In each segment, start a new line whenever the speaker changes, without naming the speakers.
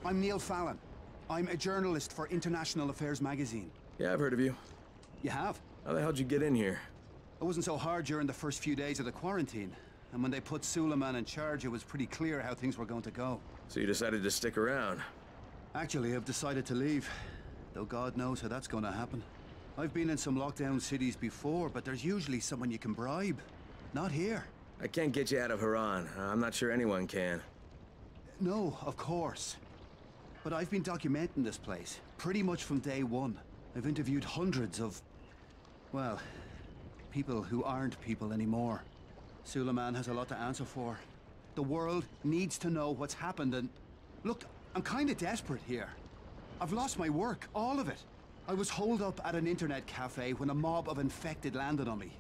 I'm Neil Fallon. I'm a journalist for International Affairs magazine.
Yeah, I've heard of you.
You have?
How the hell'd you get in here?
It wasn't so hard during the first few days of the quarantine. And when they put Suleiman in charge, it was pretty clear how things were going to go.
So you decided to stick around?
Actually, I've decided to leave. Though God knows how that's going to happen. I've been in some lockdown cities before, but there's usually someone you can bribe. Not here.
I can't get you out of Haran. I'm not sure anyone can.
No, of course. But I've been documenting this place, pretty much from day one. I've interviewed hundreds of... well, people who aren't people anymore. Suleiman has a lot to answer for. The world needs to know what's happened and... Look, I'm kinda desperate here. I've lost my work, all of it. I was holed up at an internet cafe when a mob of infected landed on me.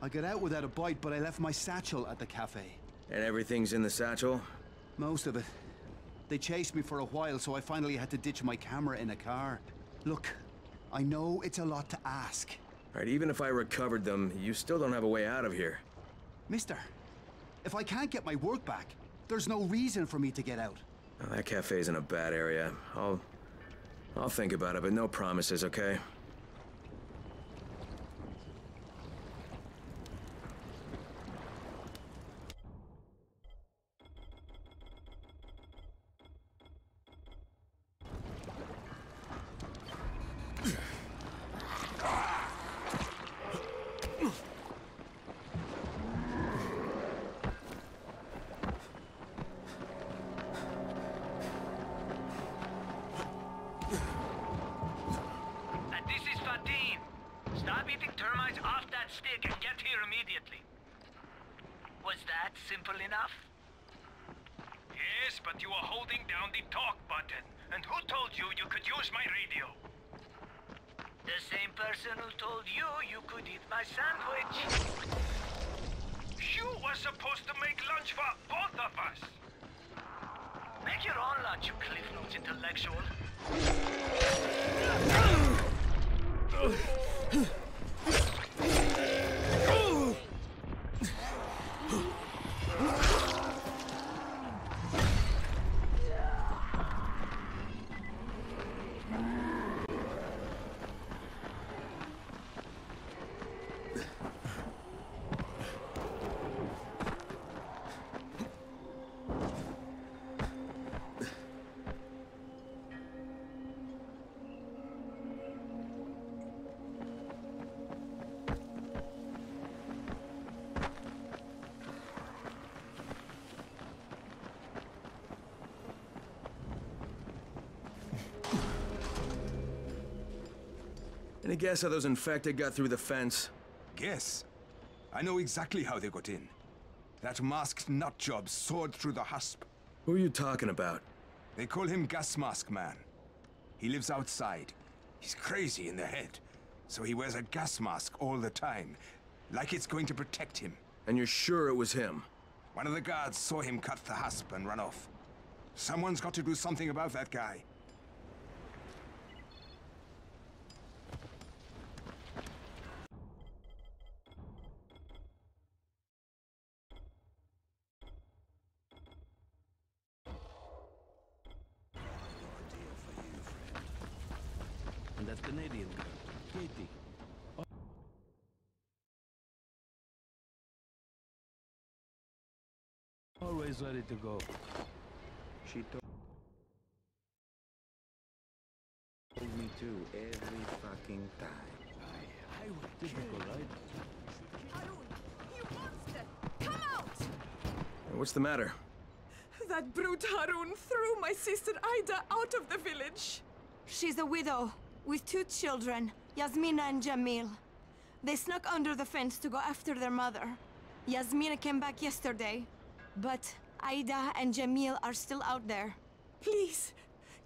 I got out without a bite, but I left my satchel at the cafe.
And everything's in the satchel?
Most of it. They chased me for a while, so I finally had to ditch my camera in a car. Look, I know it's a lot to ask.
Alright, even if I recovered them, you still don't have a way out of here.
Mister, if I can't get my work back, there's no reason for me to get out.
Well, that cafe's in a bad area. I'll think about it, but no promises, okay?
Stop eating termites off that stick and get here immediately. Was that simple enough?
Yes, but you are holding down the talk button. And who told you you could use my radio?
The same person who told you you could eat my sandwich.
You were supposed to make lunch for both of us.
Make your own lunch, you Cliff Notes intellectual.
Any guess how those infected got through the fence?
Guess? I know exactly how they got in. That masked nutjob soared through the husp.
Who are you talking about?
They call him Gas Mask Man. He lives outside. He's crazy in the head, so he wears a gas mask all the time, like it's going to protect him.
And you're sure it was him?
One of the guards saw him cut the husp and run off. Someone's got to do something about that guy.
And that Canadian girl, Katie. Always ready to go.
She told me to every fucking time.
I would typical, right?
Harun, you monster! Come out!
What's the matter?
That brute Harun threw my sister Ida out of the village.
She's a widow with 2 children, Yasmina and Jamil. They snuck under the fence to go after their mother. Yasmina came back yesterday, but Ida and Jamil are still out there.
Please,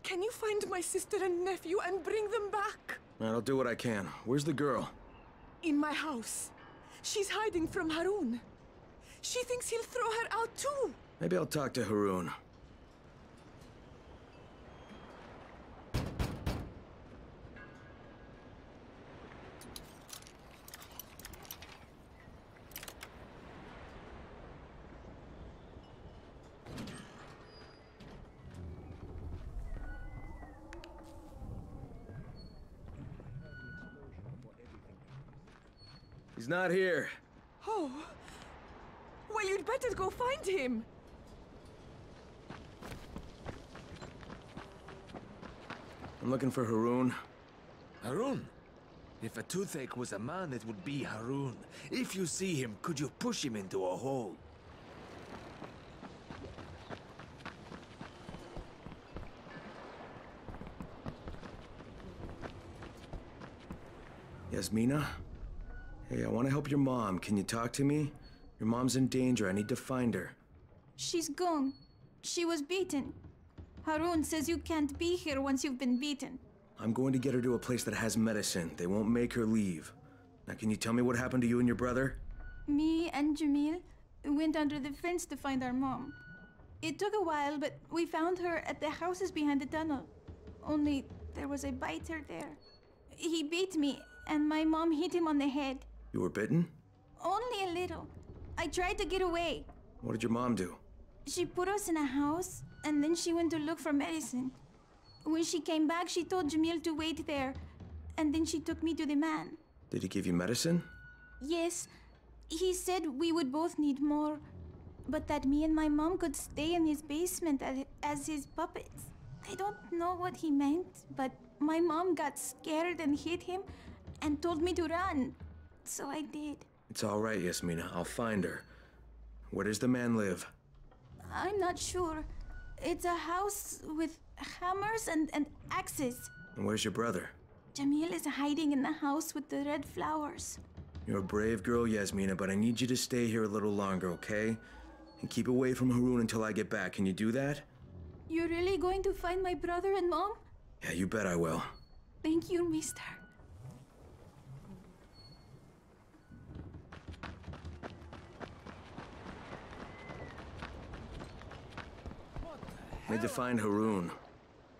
can you find my sister and nephew and bring them back?
I'll do what I can. Where's the girl?
In my house. She's hiding from Harun. She thinks he'll throw her out too.
Maybe I'll talk to Harun. He's not here.
Oh. Well, you'd better go find him.
I'm looking for Haroun.
Haroun? If a toothache was a man, it would be Haroun. If you see him, could you push him into a hole?
Yasmina? Hey, I want to help your mom. Can you talk to me? Your mom's in danger. I need to find her.
She's gone. She was beaten. Haroun says you can't be here once you've been beaten.
I'm going to get her to a place that has medicine. They won't make her leave. Now, can you tell me what happened to you and your brother?
Me and Jamil went under the fence to find our mom. It took a while, but we found her at the houses behind the tunnel. Only there was a biter there. He beat me, and my mom hit him on the head.
You were bitten?
Only a little. I tried to get away.
What did your mom do?
She put us in a house, and then she went to look for medicine. When she came back, she told Jamil to wait there, and then she took me to the man.
Did he give you medicine?
Yes. He said we would both need more, but that me and my mom could stay in his basement as his puppets. I don't know what he meant, but my mom got scared and hit him and told me to run. So I did.
It's all right, Yasmina. I'll find her. Where does the man live?
I'm not sure. It's a house with hammers and axes.
And where's your brother?
Jamil is hiding in the house with the red flowers.
You're a brave girl, Yasmina, but I need you to stay here a little longer, okay? And keep away from Haroun until I get back. Can you do that?
You're really going to find my brother and mom?
Yeah, you bet I will.
Thank you, mister.
Need to find Haroun.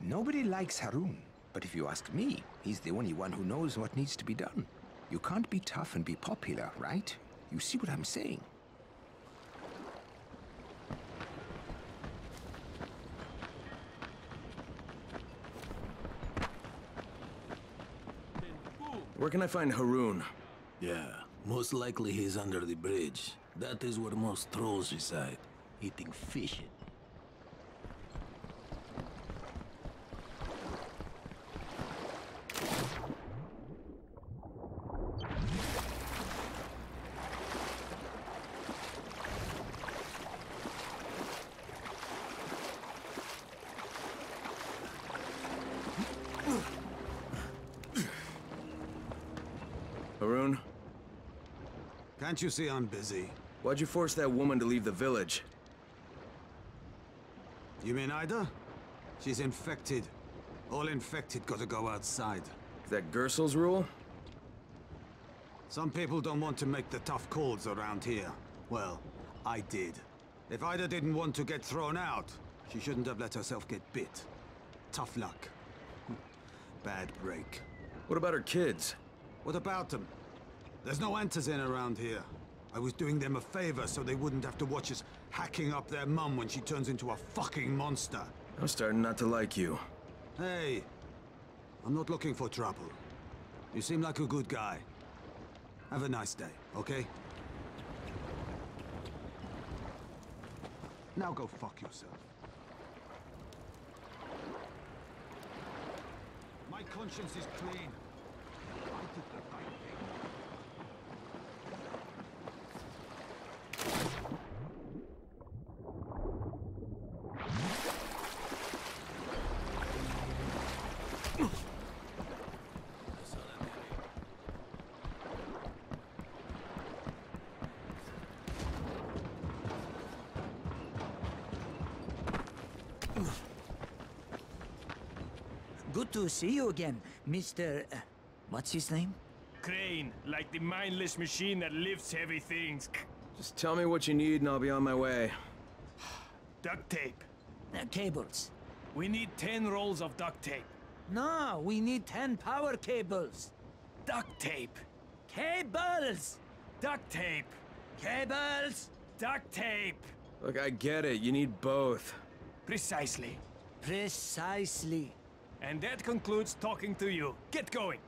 Nobody likes Haroun, but if you ask me, he's the only one who knows what needs to be done. You can't be tough and be popular, right? You see what I'm saying?
Where can I find Haroun?
Yeah, most likely he's under the bridge. That is where most trolls reside, eating fish.
Haroun?
Can't you see I'm busy?
Why'd you force that woman to leave the village?
You mean Ida? She's infected. All infected gotta go outside.
Is that Gersel's rule?
Some people don't want to make the tough calls around here. Well, I did. If Ida didn't want to get thrown out, she shouldn't have let herself get bit. Tough luck. Bad break.
What about her kids?
What about them? There's no Antizin around here. I was doing them a favor so they wouldn't have to watch us hacking up their mum when she turns into a fucking monster.
I'm starting not to like you.
Hey, I'm not looking for trouble. You seem like a good guy. Have a nice day, okay? Now go fuck yourself. My conscience is clean. I did the right thing.
Good to see you again, Mr. What's his name?
Crane, like the mindless machine that lifts heavy things.
Just tell me what you need and I'll be on my way.
Duct tape.
Cables.
We need 10 rolls of duct tape.
No, we need 10 power cables.
Duct tape.
Cables!
Duct tape.
Cables!
Duct tape.
Look, I get it. You need both.
Precisely.
Precisely.
And that concludes talking to you. Get going.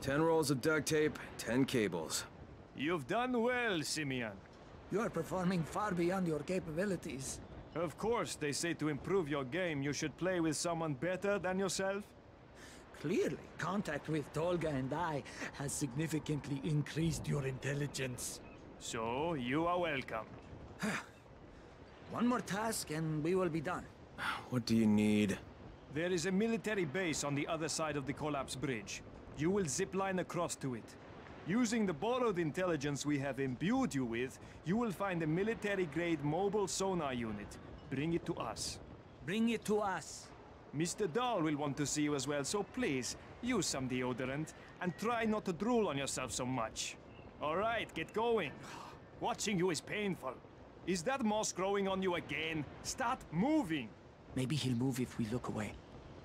10 rolls of duct tape, 10 cables.
You've done well, Simeon.
You are performing far beyond your capabilities.
Of course, they say to improve your game, you should play with someone better than yourself.
Clearly, contact with Tolga and I has significantly increased your intelligence.
So, you are welcome.
One more task and we will be done.
What do you need?
There is a military base on the other side of the collapsed bridge. You will zipline across to it. Using the borrowed intelligence we have imbued you with, you will find a military-grade mobile sonar unit. Bring it to us.
Bring it to us.
Mr. Dahl will want to see you as well, so please, use some deodorant, and try not to drool on yourself so much. All right, get going. Watching you is painful. Is that moss growing on you again? Start moving!
Maybe he'll move if we look away.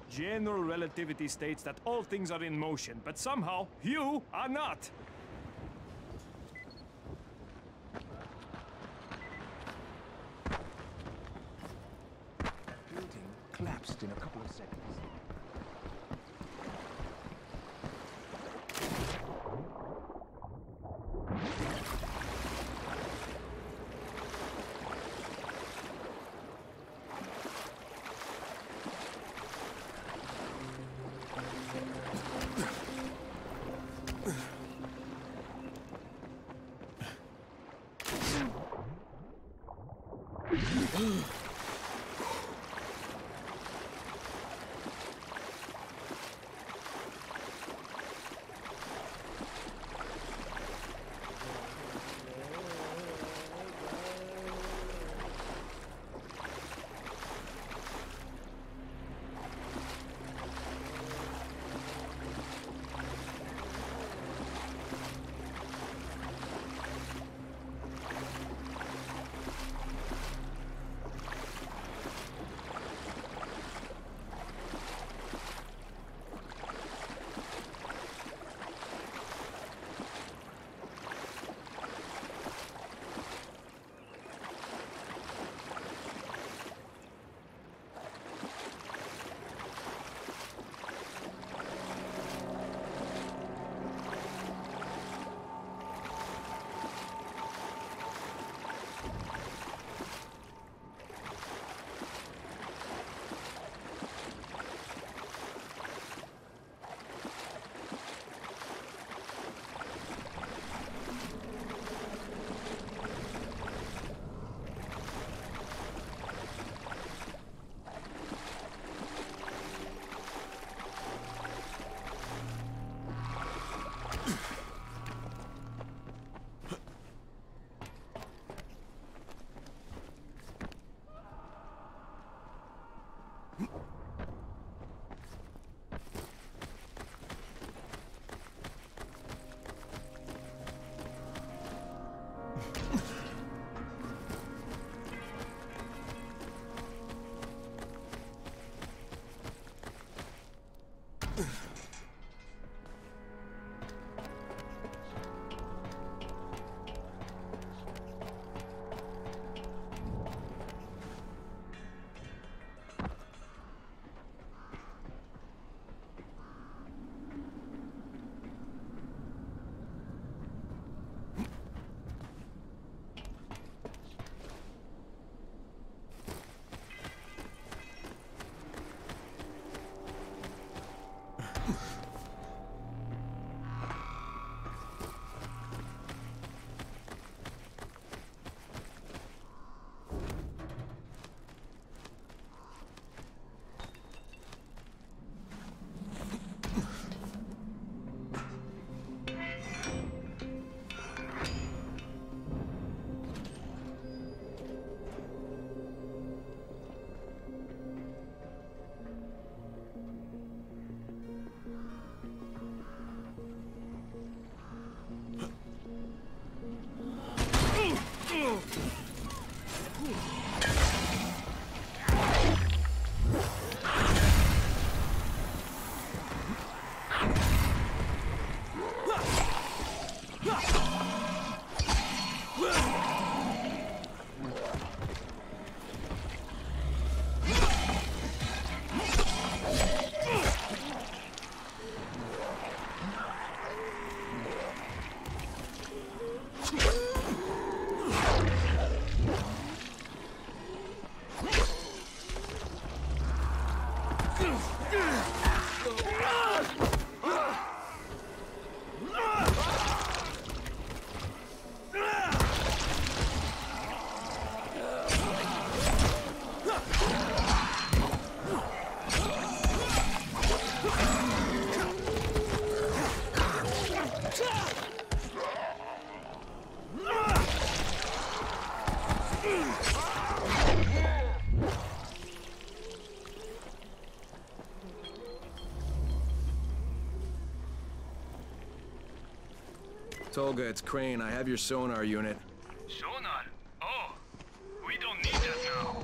General relativity states that all things are in motion, but somehow, you are not!
Building collapsed in a couple of seconds.
Tolga, it's Crane. I have your sonar unit.
Sonar? Oh, we don't need that now.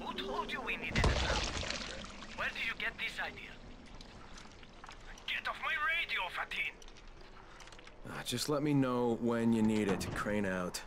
Who told you we needed it now? Where did you get this idea? Get off my radio, Fatin!
Just let me know when you need it. Crane out.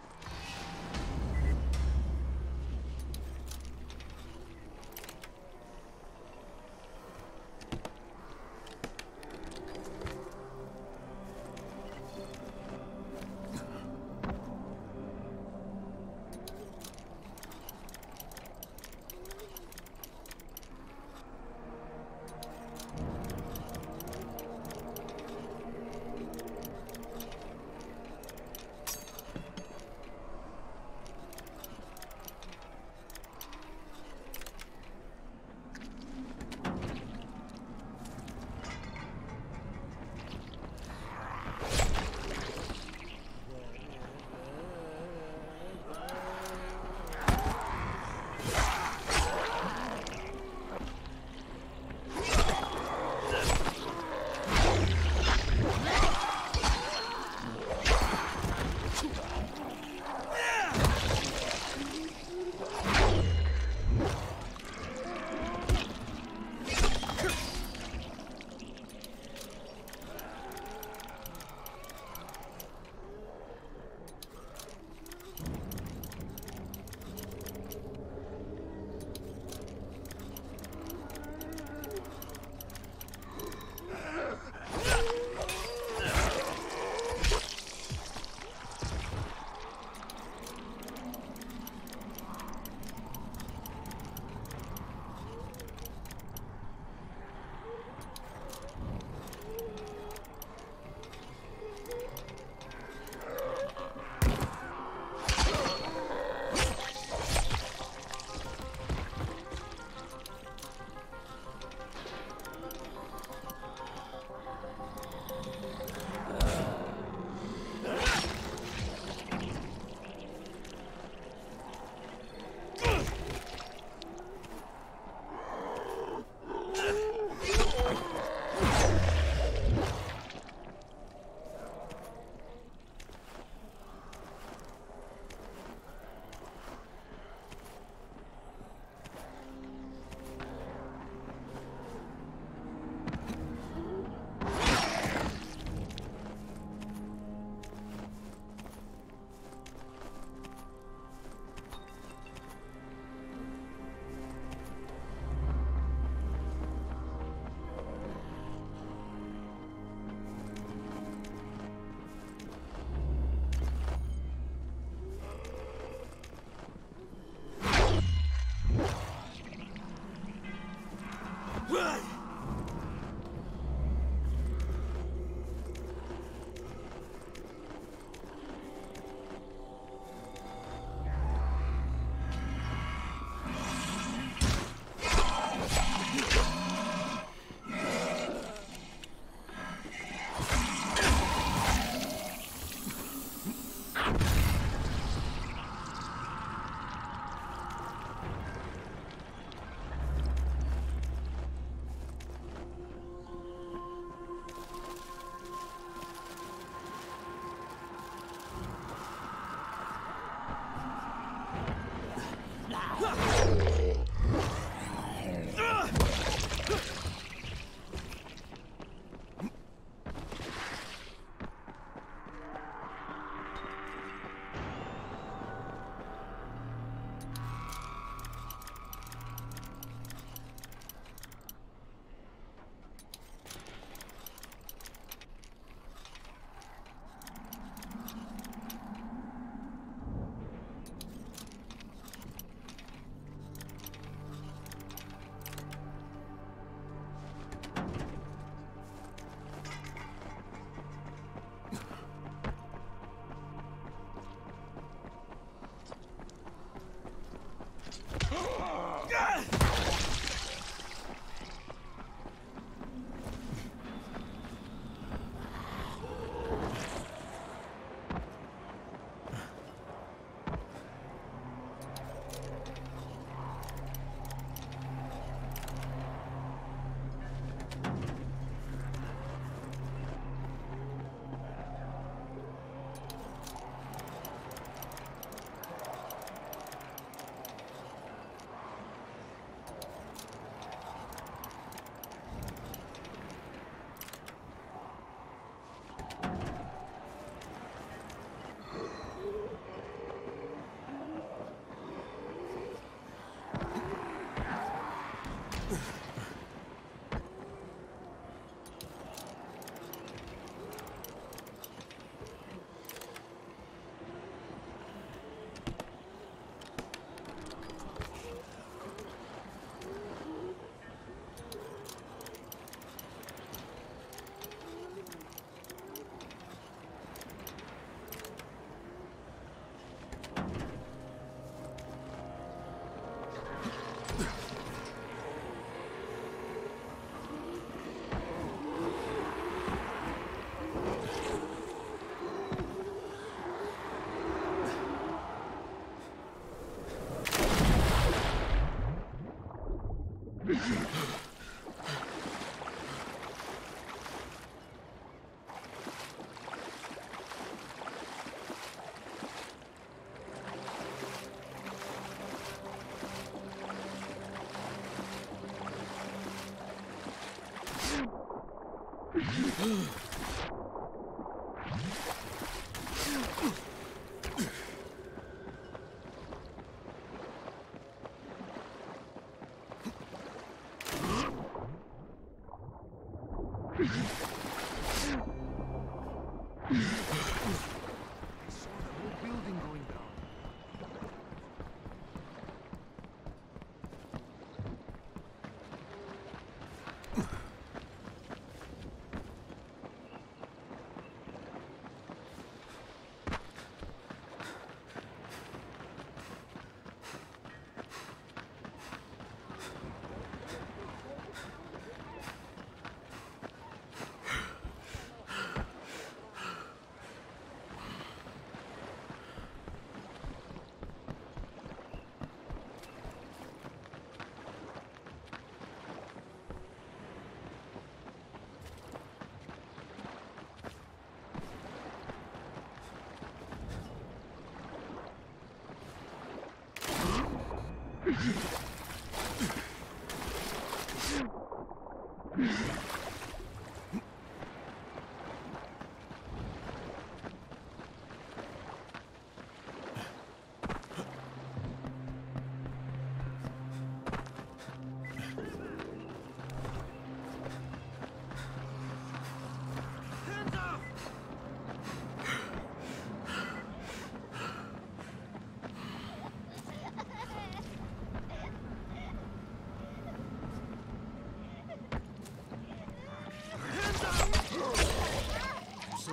So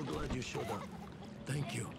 glad you showed up. Thank you.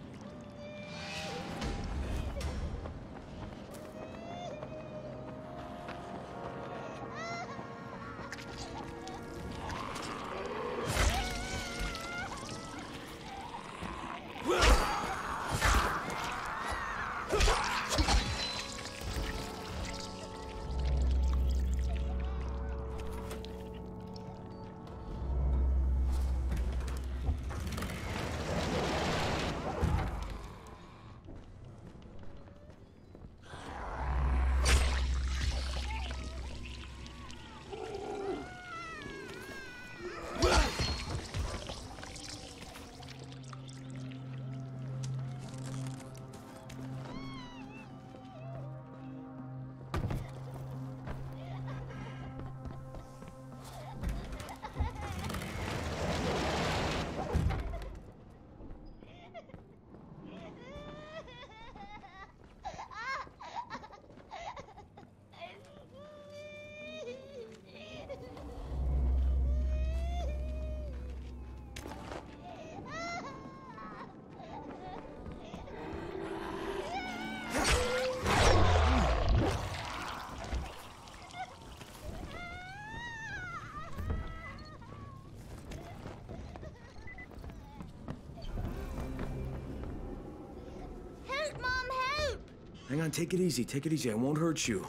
Hang on, take it easy, take it easy. I won't hurt you.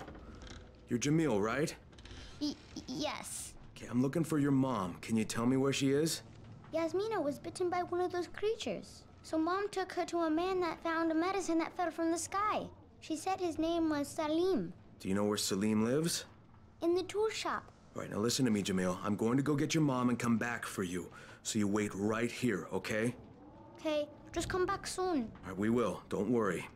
You're Jamil, right?
Yes.
Okay, I'm looking for your mom. Can you tell me where she is?
Yasmina was bitten by one of those creatures. So Mom took her to a man that found a medicine that fell from the sky. She said his name was Salim.
Do you know where Salim lives?
In the tool shop.
All right, now listen to me, Jamil. I'm going to go get your mom and come back for you. So you wait right here, okay?
Okay, just come back soon.
All right, we will. Don't worry.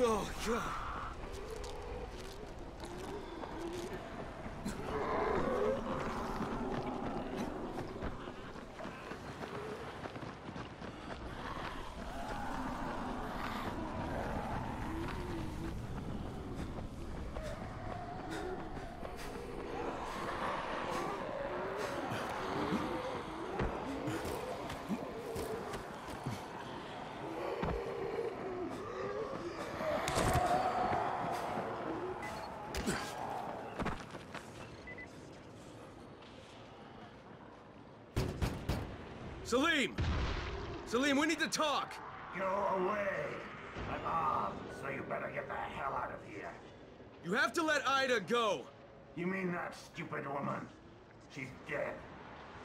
Oh, God.
Salim! Salim, we need to talk!
Go away! I'm armed, so you better get the hell out of here.
You have to let Ida go!
You mean that stupid woman? She's dead.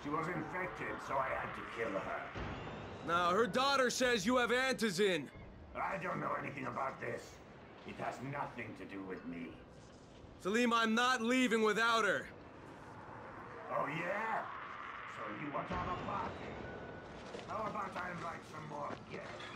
She was infected, so I had to kill her.
Now, her daughter says you have Antizin.
I don't know anything about this. It has nothing to do with me.
Salim, I'm not leaving without her.
Oh, yeah? So you want to have a party? How about I invite some more guests?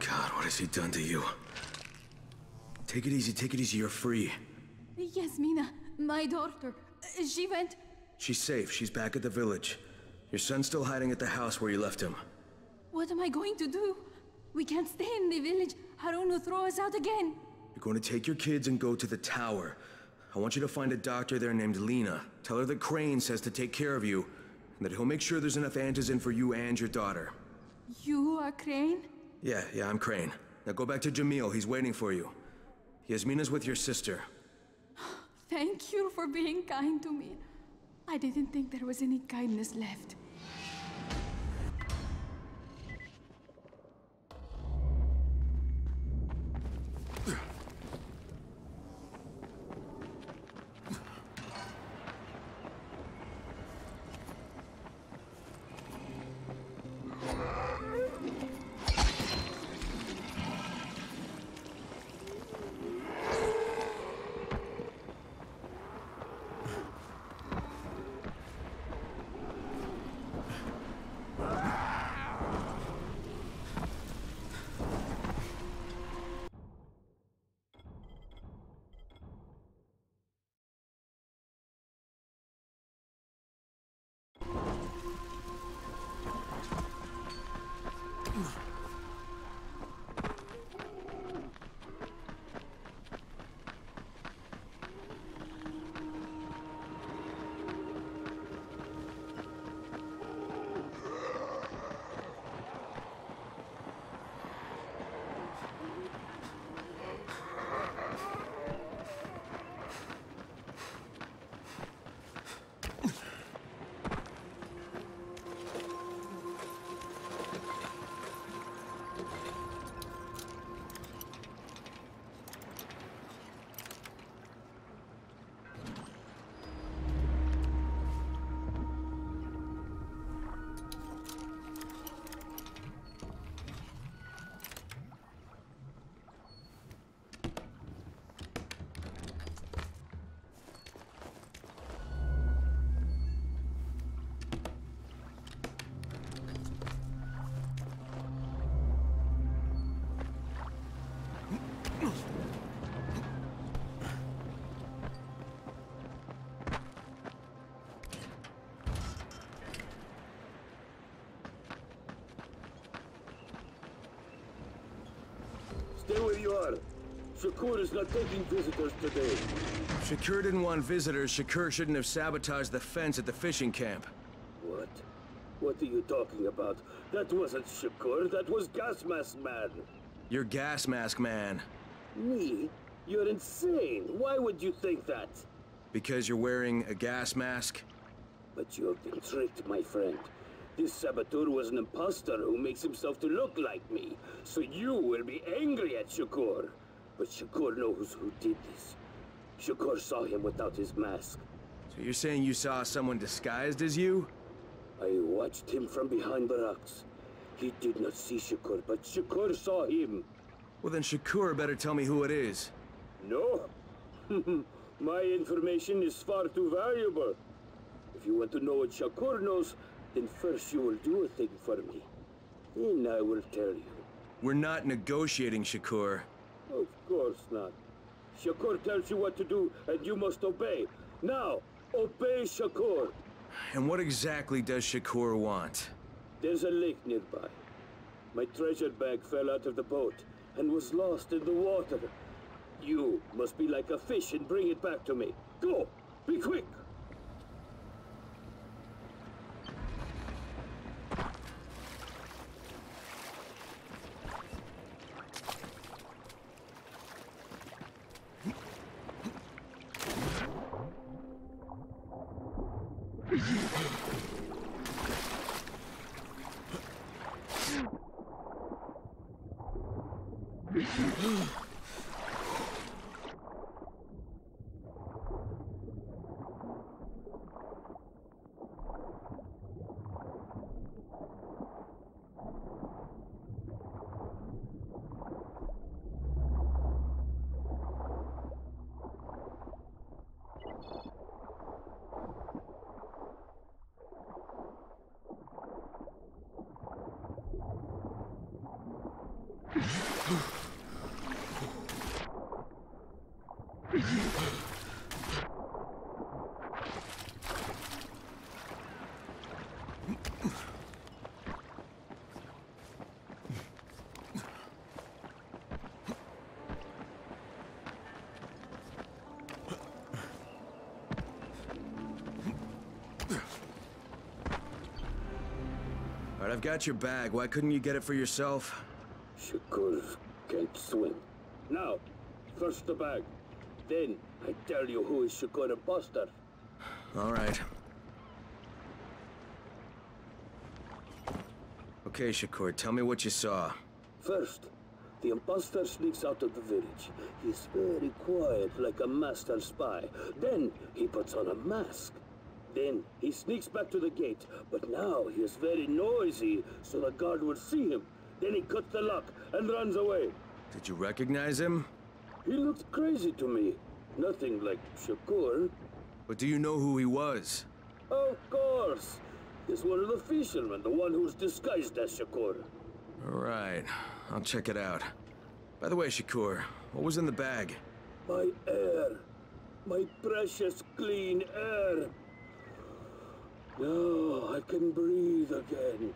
God, what has he done to you? Take it easy, you're free.
Yasmina, my daughter, she went...
She's safe, she's back at the village. Your son's still hiding at the house where you left him.
What am I going to do? We can't stay in the village. Harun will throw us out again.
You're going to take your kids and go to the tower. I want you to find a doctor there named Lena. Tell her that Crane says to take care of you, and that he'll make sure there's enough antizin for you and your daughter.
You are Crane?
Yeah, I'm Crane. Now go back to Jamil, he's waiting for you. Yasmina's with your sister.
Thank you for being kind to me. I didn't think there was any kindness left.
Stay where you are. Shakur is not taking visitors today.
Shakur didn't want visitors. Shakur shouldn't have sabotaged the fence at the fishing camp.
What? What are you talking about? That wasn't Shakur, that was Gas Mask Man.
You're Gas Mask Man.
Me? You're insane. Why would you think that?
Because you're wearing a gas mask?
But you have been tricked, my friend. This saboteur was an imposter who makes himself to look like me. So you will be angry at Shakur. But Shakur knows who did this. Shakur saw him without his mask.
So you're saying you saw someone disguised as you?
I watched him from behind the rocks. He did not see Shakur, but Shakur saw him.
Well then Shakur better tell me who it is.
No. My information is far too valuable. If you want to know what Shakur knows, then first you will do a thing for me. Then I will tell you.
We're not negotiating, Shakur.
Of course not. Shakur tells you what to do, and you must obey. Now, obey Shakur.
And what exactly does Shakur want?
There's a lake nearby. My treasure bag fell out of the boat and was lost in the water. You must be like a fish and bring it back to me. Go! Be quick!
I've got your bag. Why couldn't you get it for yourself?
Shakur can't swim. Now, first the bag. Then, I tell you who is Shakur imposter.
All right. Okay, Shakur, tell me what you saw.
First, the imposter sneaks out of the village. He's very quiet, like a master spy. Then, he puts on a mask. Then, he sneaks back to the gate. But now, he is very noisy, so the guard will see him. Then he cuts the lock and runs away.
Did you recognize him?
He looked crazy to me. Nothing like Shakur.
But do you know who he was?
Of course. He's one of the fishermen, the one who's disguised as Shakur.
All right, I'll check it out. By the way, Shakur, what was in the bag?
My air. My precious clean air. Now I can breathe again.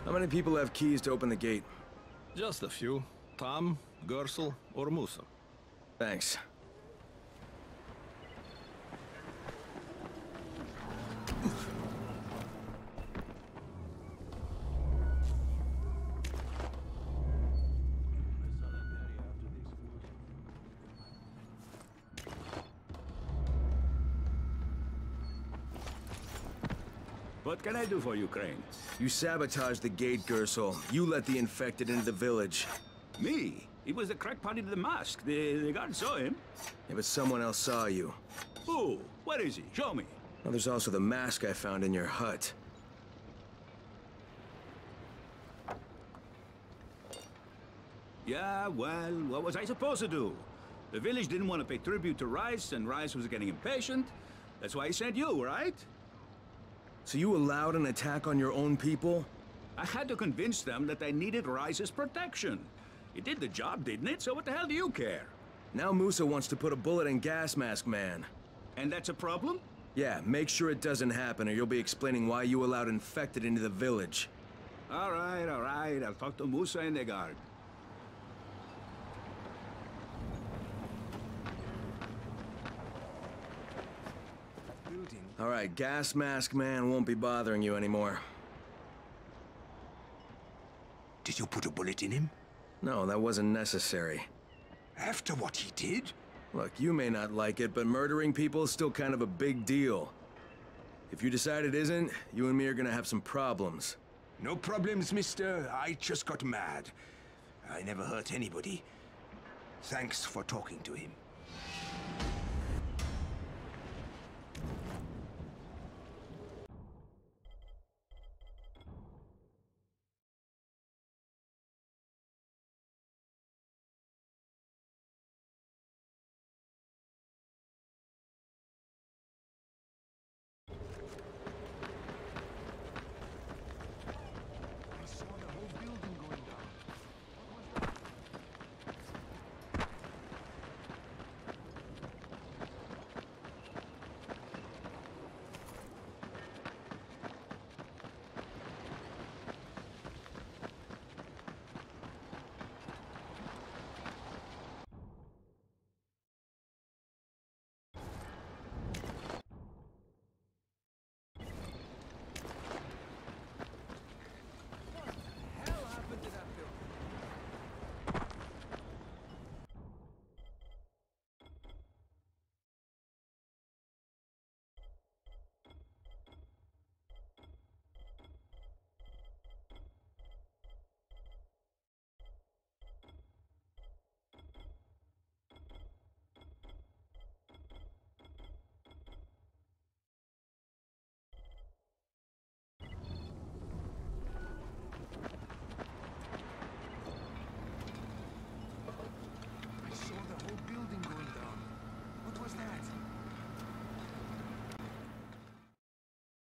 How many people have keys to open the gate?
Just a few. Tom, Gersel, or Musa.
Thanks.
What can I do for you, Crane?
You sabotaged the gate, Gersel. You let the infected into the village.
Me? He was the crackpot in the mask. The guard saw him.
Yeah, but someone else saw you.
Who? Where is he? Show me.
Well, there's also the mask I found in your hut.
Yeah, well, what was I supposed to do? The village didn't want to pay tribute to Rais, and Rais was getting impatient. That's why he sent you, right?
So you allowed an attack on your own people?
I had to convince them that they needed Rais's protection. It did the job, didn't it? So what the hell do you care?
Now Musa wants to put a bullet in Gas Mask Man.
And that's a problem?
Yeah, make sure it doesn't happen or you'll be explaining why you allowed infected into the village.
All right. I'll talk to Musa and the guard.
All right, Gas Mask Man won't be bothering you anymore.
Did you put a bullet in him?
No, that wasn't necessary.
After what he did?
Look, you may not like it, but murdering people is still kind of a big deal. If you decide it isn't, you and me are gonna have some problems.
No problems, mister. I just got mad. I never hurt anybody. Thanks for talking to him.